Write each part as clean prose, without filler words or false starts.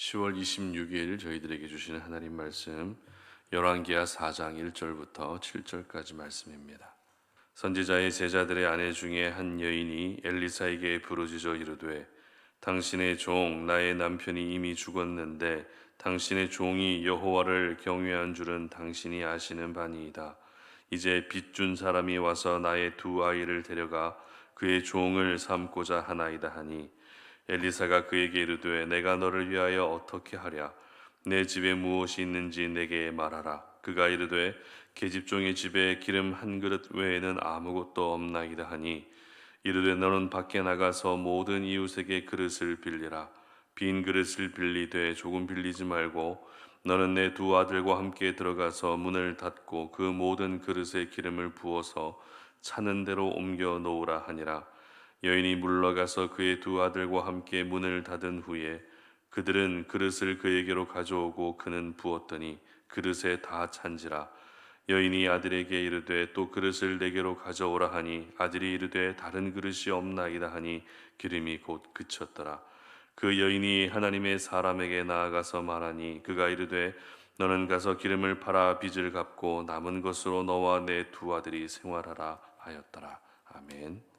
10월 26일 저희들에게 주시는 하나님 말씀 열왕기하 4장 1절부터 7절까지 말씀입니다. 선지자의 제자들의 아내 중에 한 여인이 엘리사에게 부르짖어 이르되 당신의 종 나의 남편이 이미 죽었는데 당신의 종이 여호와를 경외한 줄은 당신이 아시는 바니이다. 이제 빚준 사람이 와서 나의 두 아이를 데려가 그의 종을 삼고자 하나이다 하니 엘리사가 그에게 이르되 내가 너를 위하여 어떻게 하랴 내 집에 무엇이 있는지 내게 말하라. 그가 이르되 계집종의 집에 기름 한 그릇 외에는 아무것도 없나이다 하니 이르되 너는 밖에 나가서 모든 이웃에게 그릇을 빌리라. 빈 그릇을 빌리되 조금 빌리지 말고 너는 내 두 아들과 함께 들어가서 문을 닫고 그 모든 그릇에 기름을 부어서 차는 대로 옮겨 놓으라 하니라. 여인이 물러가서 그의 두 아들과 함께 문을 닫은 후에 그들은 그릇을 그에게로 가져오고 그는 부었더니 그릇에 다 찬지라. 여인이 아들에게 이르되 또 그릇을 내게로 가져오라 하니 아들이 이르되 다른 그릇이 없나이다 하니 기름이 곧 그쳤더라. 그 여인이 하나님의 사람에게 나아가서 말하니 그가 이르되 너는 가서 기름을 팔아 빚을 갚고 남은 것으로 너와 내 두 아들이 생활하라 하였더라. 아멘.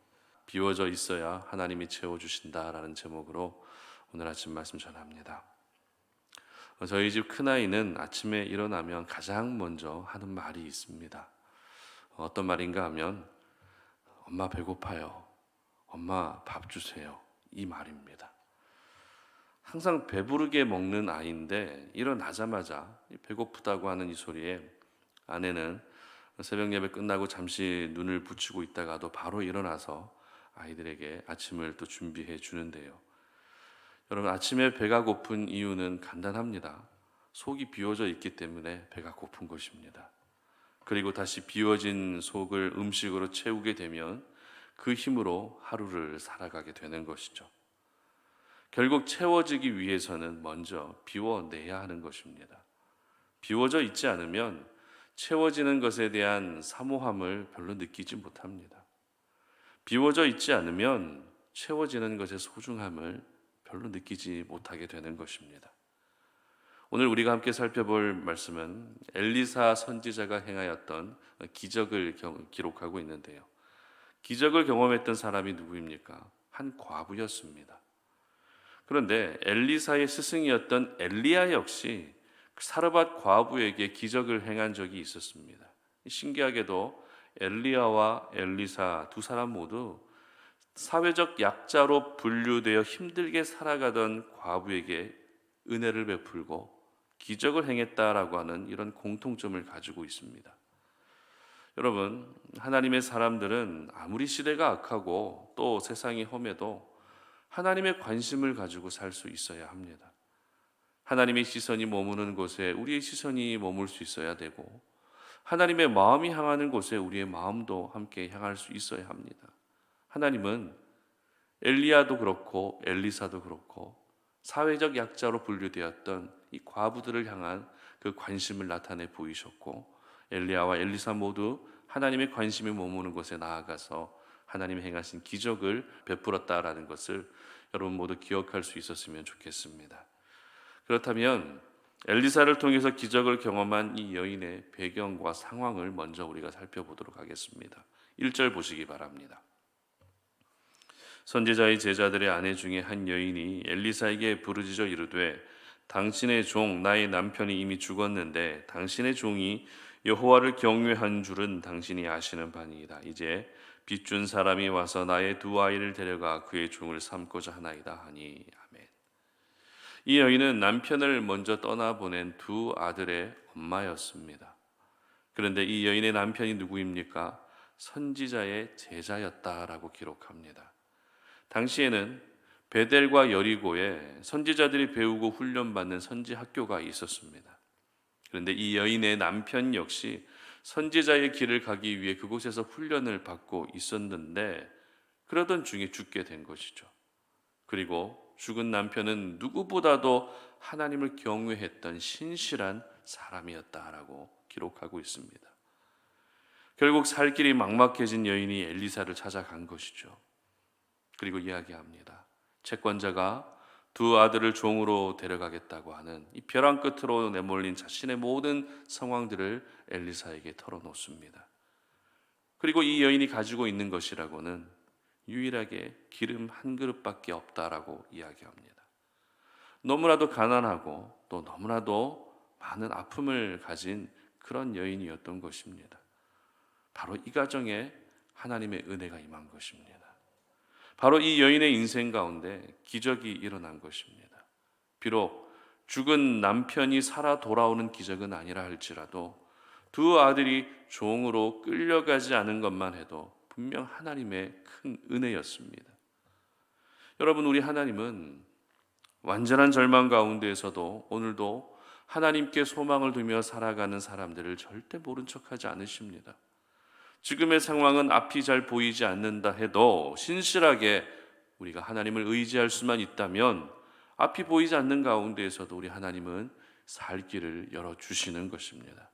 비워져 있어야 하나님이 채워주신다라는 제목으로 오늘 아침 말씀 전합니다. 저희 집 큰아이는 아침에 일어나면 가장 먼저 하는 말이 있습니다. 어떤 말인가 하면 엄마 배고파요. 엄마 밥 주세요. 이 말입니다. 항상 배부르게 먹는 아이인데 일어나자마자 배고프다고 하는 이 소리에 아내는 새벽 예배 끝나고 잠시 눈을 붙이고 있다가도 바로 일어나서 아이들에게 아침을 또 준비해 주는데요. 여러분, 아침에 배가 고픈 이유는 간단합니다. 속이 비워져 있기 때문에 배가 고픈 것입니다. 그리고 다시 비워진 속을 음식으로 채우게 되면 그 힘으로 하루를 살아가게 되는 것이죠. 결국 채워지기 위해서는 먼저 비워내야 하는 것입니다. 비워져 있지 않으면 채워지는 것에 대한 사모함을 별로 느끼지 못합니다. 비워져 있지 않으면 채워지는 것의 소중함을 별로 느끼지 못하게 되는 것입니다. 오늘 우리가 함께 살펴볼 말씀은 엘리사 선지자가 행하였던 기적을 기록하고 있는데요. 기적을 경험했던 사람이 누구입니까? 한 과부였습니다. 그런데 엘리사의 스승이었던 엘리야 역시 사르밧 과부에게 기적을 행한 적이 있었습니다. 신기하게도 엘리야와 엘리사 두 사람 모두 사회적 약자로 분류되어 힘들게 살아가던 과부에게 은혜를 베풀고 기적을 행했다라고 하는 이런 공통점을 가지고 있습니다. 여러분, 하나님의 사람들은 아무리 시대가 악하고 또 세상이 험해도 하나님의 관심을 가지고 살 수 있어야 합니다. 하나님의 시선이 머무는 곳에 우리의 시선이 머물 수 있어야 되고 하나님의 마음이 향하는 곳에 우리의 마음도 함께 향할 수 있어야 합니다. 하나님은 엘리야도 그렇고 엘리사도 그렇고 사회적 약자로 분류되었던 이 과부들을 향한 그 관심을 나타내 보이셨고 엘리야와 엘리사 모두 하나님의 관심이 머무는 곳에 나아가서 하나님이 행하신 기적을 베풀었다라는 것을 여러분 모두 기억할 수 있었으면 좋겠습니다. 그렇다면 엘리사를 통해서 기적을 경험한 이 여인의 배경과 상황을 먼저 우리가 살펴보도록 하겠습니다. 1절 보시기 바랍니다. 선지자의 제자들의 아내 중에 한 여인이 엘리사에게 부르짖어 이르되 당신의 종 나의 남편이 이미 죽었는데 당신의 종이 여호와를 경외한 줄은 당신이 아시는 바니이다. 이제 빚준 사람이 와서 나의 두 아이를 데려가 그의 종을 삼고자 하나이다 하니. 아멘. 이 여인은 남편을 먼저 떠나보낸 두 아들의 엄마였습니다. 그런데 이 여인의 남편이 누구입니까? 선지자의 제자였다라고 기록합니다. 당시에는 베델과 여리고에 선지자들이 배우고 훈련받는 선지 학교가 있었습니다. 그런데 이 여인의 남편 역시 선지자의 길을 가기 위해 그곳에서 훈련을 받고 있었는데 그러던 중에 죽게 된 것이죠. 그리고 죽은 남편은 누구보다도 하나님을 경외했던 신실한 사람이었다라고 기록하고 있습니다. 결국 살 길이 막막해진 여인이 엘리사를 찾아간 것이죠. 그리고 이야기합니다. 채권자가 두 아들을 종으로 데려가겠다고 하는 이 벼랑 끝으로 내몰린 자신의 모든 상황들을 엘리사에게 털어놓습니다. 그리고 이 여인이 가지고 있는 것이라고는 유일하게 기름 한 그릇밖에 없다라고 이야기합니다. 너무나도 가난하고 또 너무나도 많은 아픔을 가진 그런 여인이었던 것입니다. 바로 이 가정에 하나님의 은혜가 임한 것입니다. 바로 이 여인의 인생 가운데 기적이 일어난 것입니다. 비록 죽은 남편이 살아 돌아오는 기적은 아니라 할지라도 두 아들이 종으로 끌려가지 않은 것만 해도 분명 하나님의 큰 은혜였습니다. 여러분, 우리 하나님은 완전한 절망 가운데에서도 오늘도 하나님께 소망을 두며 살아가는 사람들을 절대 모른 척하지 않으십니다. 지금의 상황은 앞이 잘 보이지 않는다 해도 신실하게 우리가 하나님을 의지할 수만 있다면 앞이 보이지 않는 가운데에서도 우리 하나님은 살 길을 열어주시는 것입니다.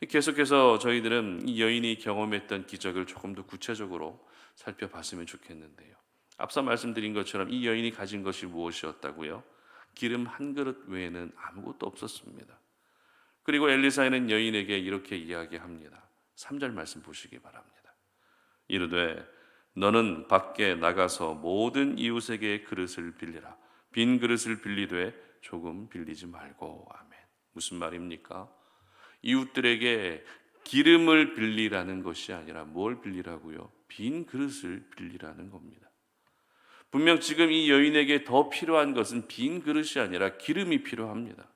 계속해서 저희들은 이 여인이 경험했던 기적을 조금 더 구체적으로 살펴봤으면 좋겠는데요. 앞서 말씀드린 것처럼 이 여인이 가진 것이 무엇이었다고요? 기름 한 그릇 외에는 아무것도 없었습니다. 그리고 엘리사는 여인에게 이렇게 이야기합니다. 3절 말씀 보시기 바랍니다. 이르되 너는 밖에 나가서 모든 이웃에게 그릇을 빌리라. 빈 그릇을 빌리되 조금 빌리지 말고. 아멘. 무슨 말입니까? 이웃들에게 기름을 빌리라는 것이 아니라 뭘 빌리라고요? 빈 그릇을 빌리라는 겁니다. 분명 지금 이 여인에게 더 필요한 것은 빈 그릇이 아니라 기름이 필요합니다.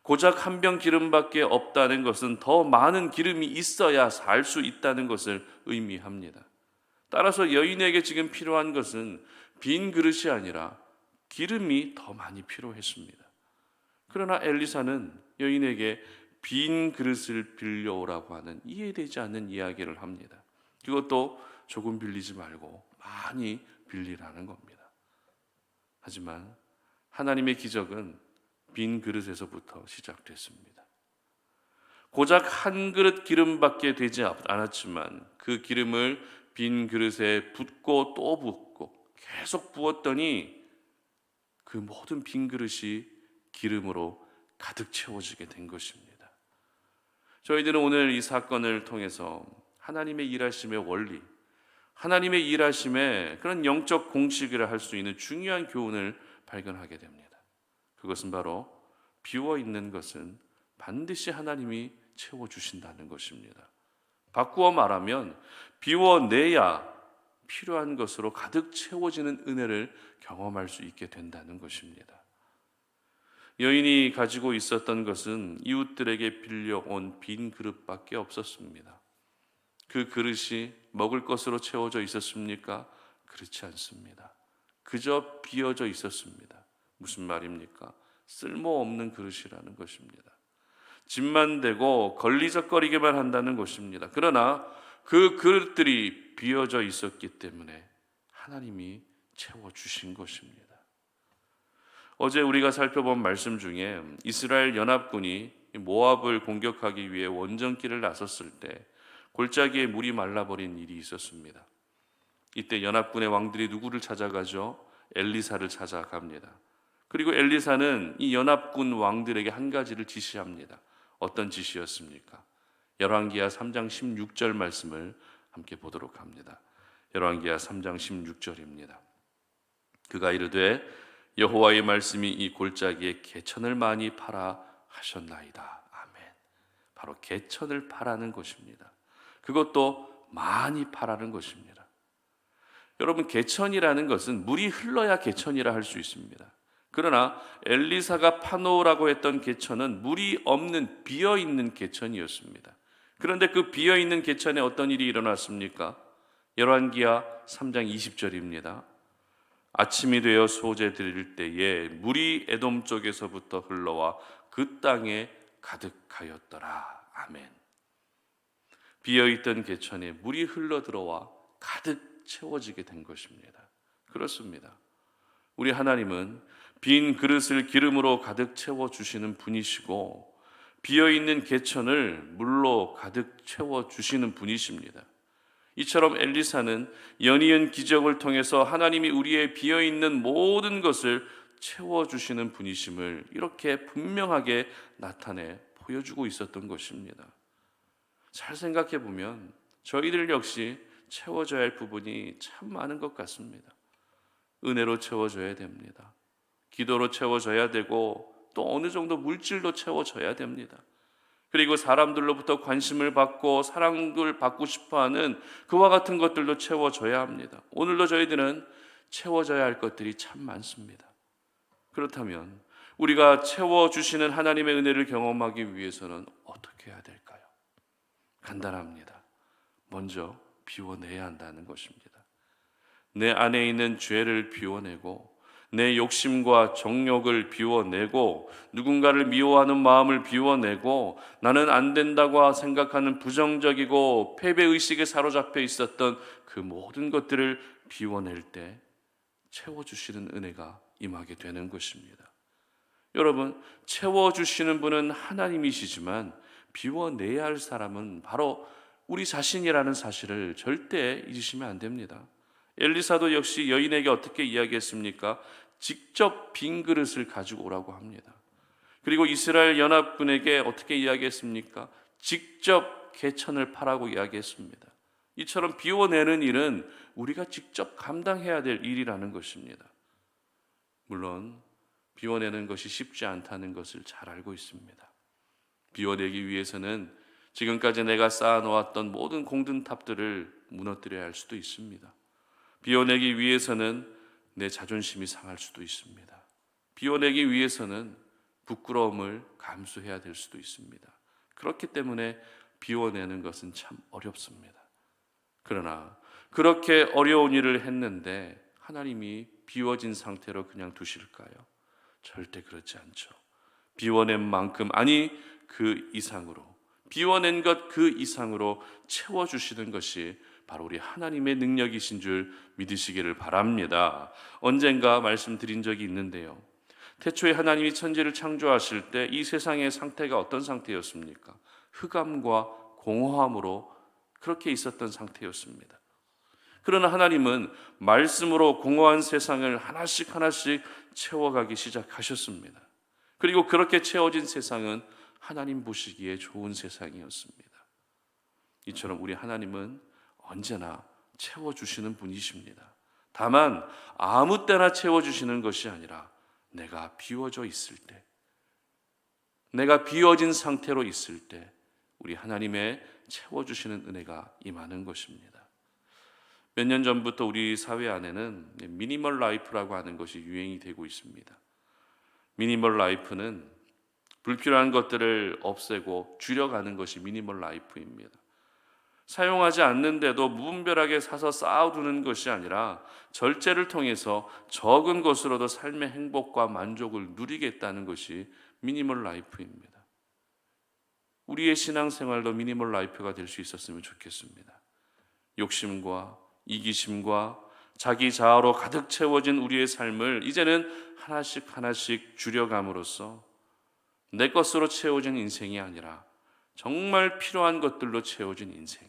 고작 한 병 기름밖에 없다는 것은 더 많은 기름이 있어야 살 수 있다는 것을 의미합니다. 따라서 여인에게 지금 필요한 것은 빈 그릇이 아니라 기름이 더 많이 필요했습니다. 그러나 엘리사는 여인에게 빈 그릇을 빌려오라고 하는 이해되지 않는 이야기를 합니다. 그것도 조금 빌리지 말고 많이 빌리라는 겁니다. 하지만 하나님의 기적은 빈 그릇에서부터 시작됐습니다. 고작 한 그릇 기름밖에 되지 않았지만 그 기름을 빈 그릇에 붓고 또 붓고 계속 부었더니 그 모든 빈 그릇이 기름으로 가득 채워지게 된 것입니다. 저희들은 오늘 이 사건을 통해서 하나님의 일하심의 원리, 하나님의 일하심의 그런 영적 공식이라 할 수 있는 중요한 교훈을 발견하게 됩니다. 그것은 바로 비워 있는 것은 반드시 하나님이 채워주신다는 것입니다. 바꾸어 말하면 비워내야 필요한 것으로 가득 채워지는 은혜를 경험할 수 있게 된다는 것입니다. 여인이 가지고 있었던 것은 이웃들에게 빌려온 빈 그릇밖에 없었습니다. 그 그릇이 먹을 것으로 채워져 있었습니까? 그렇지 않습니다. 그저 비어져 있었습니다. 무슨 말입니까? 쓸모없는 그릇이라는 것입니다. 집만 대고 걸리적거리게만 한다는 것입니다. 그러나 그 그릇들이 비어져 있었기 때문에 하나님이 채워주신 것입니다. 어제 우리가 살펴본 말씀 중에 이스라엘 연합군이 모압을 공격하기 위해 원정길을 나섰을 때 골짜기에 물이 말라버린 일이 있었습니다. 이때 연합군의 왕들이 누구를 찾아가죠? 엘리사를 찾아갑니다. 그리고 엘리사는 이 연합군 왕들에게 한 가지를 지시합니다. 어떤 지시였습니까? 열왕기하 3장 16절 말씀을 함께 보도록 합니다. 열왕기하 3장 16절입니다. 그가 이르되 여호와의 말씀이 이 골짜기에 개천을 많이 파라 하셨나이다. 아멘. 바로 개천을 파라는 것입니다. 그것도 많이 파라는 것입니다. 여러분, 개천이라는 것은 물이 흘러야 개천이라 할 수 있습니다. 그러나 엘리사가 파놓으라고 했던 개천은 물이 없는 비어있는 개천이었습니다. 그런데 그 비어있는 개천에 어떤 일이 일어났습니까? 열왕기하 3장 20절입니다. 아침이 되어 소재 드릴 때에 물이 에돔 쪽에서부터 흘러와 그 땅에 가득하였더라. 아멘. 비어있던 개천에 물이 흘러 들어와 가득 채워지게 된 것입니다. 그렇습니다. 우리 하나님은 빈 그릇을 기름으로 가득 채워주시는 분이시고 비어있는 개천을 물로 가득 채워주시는 분이십니다. 이처럼 엘리사는 연이은 기적을 통해서 하나님이 우리의 비어있는 모든 것을 채워주시는 분이심을 이렇게 분명하게 나타내 보여주고 있었던 것입니다. 잘 생각해 보면 저희들 역시 채워져야 할 부분이 참 많은 것 같습니다. 은혜로 채워져야 됩니다. 기도로 채워져야 되고 또 어느 정도 물질로 채워져야 됩니다. 그리고 사람들로부터 관심을 받고 사랑을 받고 싶어하는 그와 같은 것들도 채워져야 합니다. 오늘도 저희들은 채워져야 할 것들이 참 많습니다. 그렇다면 우리가 채워주시는 하나님의 은혜를 경험하기 위해서는 어떻게 해야 될까요? 간단합니다. 먼저 비워내야 한다는 것입니다. 내 안에 있는 죄를 비워내고 내 욕심과 정욕을 비워내고 누군가를 미워하는 마음을 비워내고 나는 안 된다고 생각하는 부정적이고 패배의식에 사로잡혀 있었던 그 모든 것들을 비워낼 때 채워주시는 은혜가 임하게 되는 것입니다. 여러분, 채워주시는 분은 하나님이시지만 비워내야 할 사람은 바로 우리 자신이라는 사실을 절대 잊으시면 안 됩니다. 엘리사도 역시 여인에게 어떻게 이야기했습니까? 직접 빈 그릇을 가지고 오라고 합니다. 그리고 이스라엘 연합군에게 어떻게 이야기했습니까? 직접 개천을 파라고 이야기했습니다. 이처럼 비워내는 일은 우리가 직접 감당해야 될 일이라는 것입니다. 물론 비워내는 것이 쉽지 않다는 것을 잘 알고 있습니다. 비워내기 위해서는 지금까지 내가 쌓아놓았던 모든 공든탑들을 무너뜨려야 할 수도 있습니다. 비워내기 위해서는 내 자존심이 상할 수도 있습니다. 비워내기 위해서는 부끄러움을 감수해야 될 수도 있습니다. 그렇기 때문에 비워내는 것은 참 어렵습니다. 그러나 그렇게 어려운 일을 했는데 하나님이 비워진 상태로 그냥 두실까요? 절대 그렇지 않죠. 비워낸 만큼, 아니 그 이상으로, 비워낸 것 그 이상으로 채워주시는 것이 바로 우리 하나님의 능력이신 줄 믿으시기를 바랍니다. 언젠가 말씀드린 적이 있는데요. 태초에 하나님이 천지를 창조하실 때 이 세상의 상태가 어떤 상태였습니까? 흑암과 공허함으로 그렇게 있었던 상태였습니다. 그러나 하나님은 말씀으로 공허한 세상을 하나씩 하나씩 채워가기 시작하셨습니다. 그리고 그렇게 채워진 세상은 하나님 보시기에 좋은 세상이었습니다. 이처럼 우리 하나님은 언제나 채워주시는 분이십니다. 다만 아무 때나 채워주시는 것이 아니라 내가 비워져 있을 때, 내가 비워진 상태로 있을 때 우리 하나님의 채워주시는 은혜가 임하는 것입니다. 몇 년 전부터 우리 사회 안에는 미니멀 라이프라고 하는 것이 유행이 되고 있습니다. 미니멀 라이프는 불필요한 것들을 없애고 줄여가는 것이 미니멀 라이프입니다. 사용하지 않는데도 무분별하게 사서 쌓아두는 것이 아니라 절제를 통해서 적은 것으로도 삶의 행복과 만족을 누리겠다는 것이 미니멀 라이프입니다. 우리의 신앙생활도 미니멀 라이프가 될 수 있었으면 좋겠습니다. 욕심과 이기심과 자기 자아로 가득 채워진 우리의 삶을 이제는 하나씩 하나씩 줄여감으로써 내 것으로 채워진 인생이 아니라 정말 필요한 것들로 채워진 인생,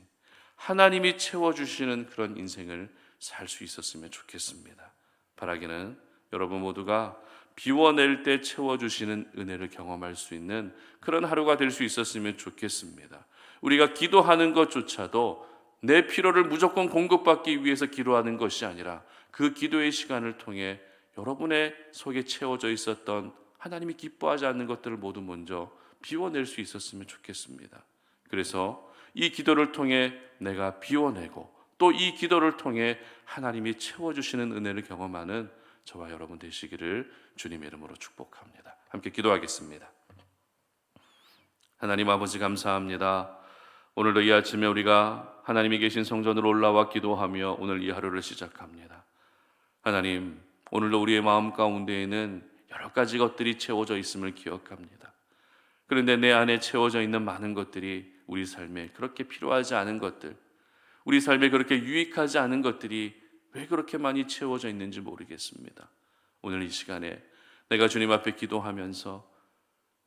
하나님이 채워주시는 그런 인생을 살 수 있었으면 좋겠습니다. 바라기는 여러분 모두가 비워낼 때 채워주시는 은혜를 경험할 수 있는 그런 하루가 될 수 있었으면 좋겠습니다. 우리가 기도하는 것조차도 내 필요를 무조건 공급받기 위해서 기도하는 것이 아니라 그 기도의 시간을 통해 여러분의 속에 채워져 있었던 하나님이 기뻐하지 않는 것들을 모두 먼저 비워낼 수 있었으면 좋겠습니다. 그래서 이 기도를 통해 내가 비워내고 또 이 기도를 통해 하나님이 채워주시는 은혜를 경험하는 저와 여러분 되시기를 주님의 이름으로 축복합니다. 함께 기도하겠습니다. 하나님 아버지 감사합니다. 오늘도 이 아침에 우리가 하나님이 계신 성전으로 올라와 기도하며 오늘 이 하루를 시작합니다. 하나님, 오늘도 우리의 마음 가운데에는 여러 가지 것들이 채워져 있음을 기억합니다. 그런데 내 안에 채워져 있는 많은 것들이 우리 삶에 그렇게 필요하지 않은 것들, 우리 삶에 그렇게 유익하지 않은 것들이 왜 그렇게 많이 채워져 있는지 모르겠습니다. 오늘 이 시간에 내가 주님 앞에 기도하면서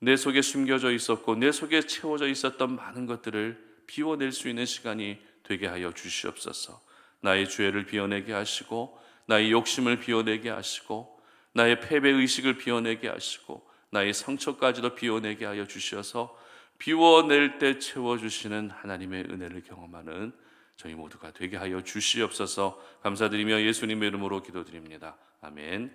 내 속에 숨겨져 있었고 내 속에 채워져 있었던 많은 것들을 비워낼 수 있는 시간이 되게 하여 주시옵소서. 나의 죄를 비워내게 하시고 나의 욕심을 비워내게 하시고 나의 패배의식을 비워내게 하시고 나의 상처까지도 비워내게 하여 주셔서 비워낼 때 채워주시는 하나님의 은혜를 경험하는 저희 모두가 되게 하여 주시옵소서. 감사드리며 예수님의 이름으로 기도드립니다. 아멘.